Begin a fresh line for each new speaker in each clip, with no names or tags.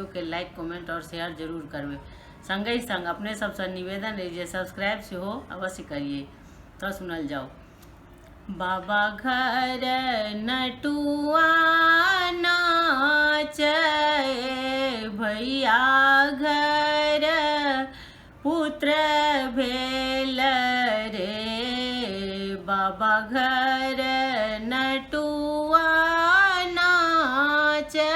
Video के like comment और share जरूर करबे। संगे संग अपने सबसे निवेदन रही सब्सक्राइब से हो अवश्य करिए। तो सुनल जाओ। बाबा घर नटुआ नाचे, भैया घर पुत्र भेल रे। बाबा घर नटुआ नाचे,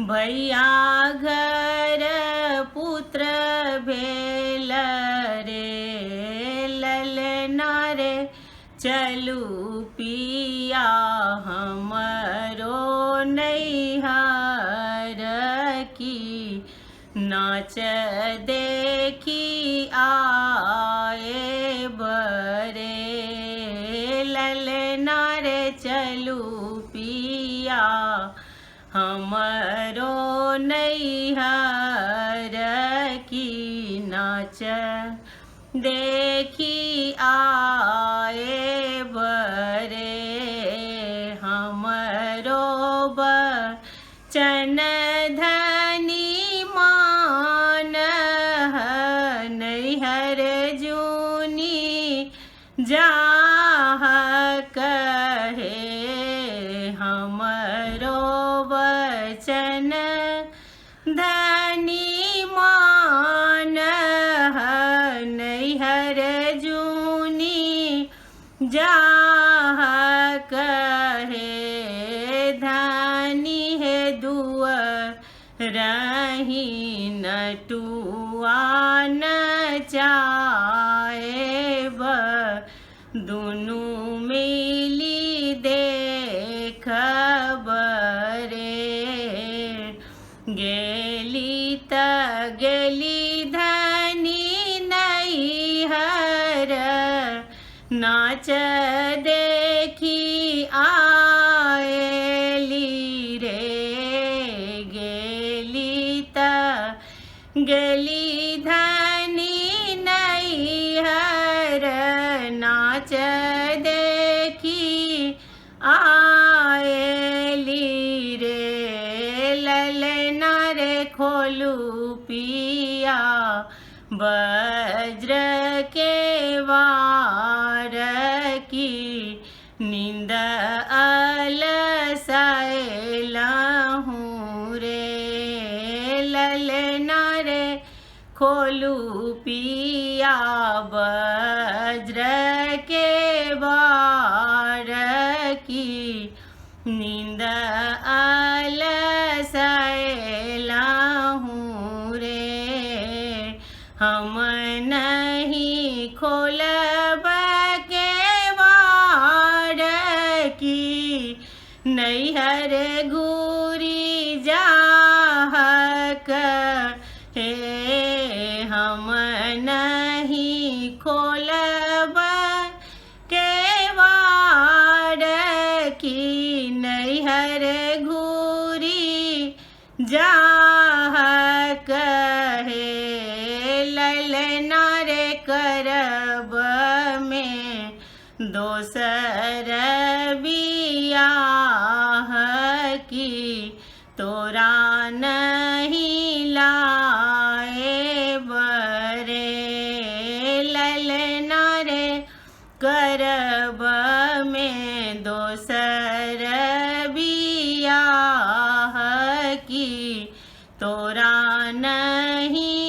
भैया घर पुत्र भेल रे। ललना रे चलू पिया हमरो नैहर की, नाच देखी आए बरे। ललना रे चलू पिया हमरो नैहर की, नाच देखी आए बरे। हमरो बचन धनी मान, नैहर जूनी जाह कहे। हमरो बचन धनी मान, नैहर जूनी जाह कहे। धनी है दुअरहि नटुआ नचाएब, दुनू मिली देखब रे। गेली त गेली धनी नैहर, नाच देखी आएली रे। गेली त गेली धनी नैहर, नाच देखी आएली रे। ललना रे खोलू पिया वज्र के वार की, नींद अलसाएलहूँ रे। ललना रे खोलू पिया वज्र के वार की, नींद अलसाएलहूँ रे। हम नहीं खोलब के वार की, नैहर घूरी जाह कहे। हम नहीं खोलब के वार की, नैहर घूरी जाह कहे। ललना रे करब में दोसर बियाह की, तोरा नहीं लाए बरे। ललना रे करब में दोसर बियाह की, तोरा नहीं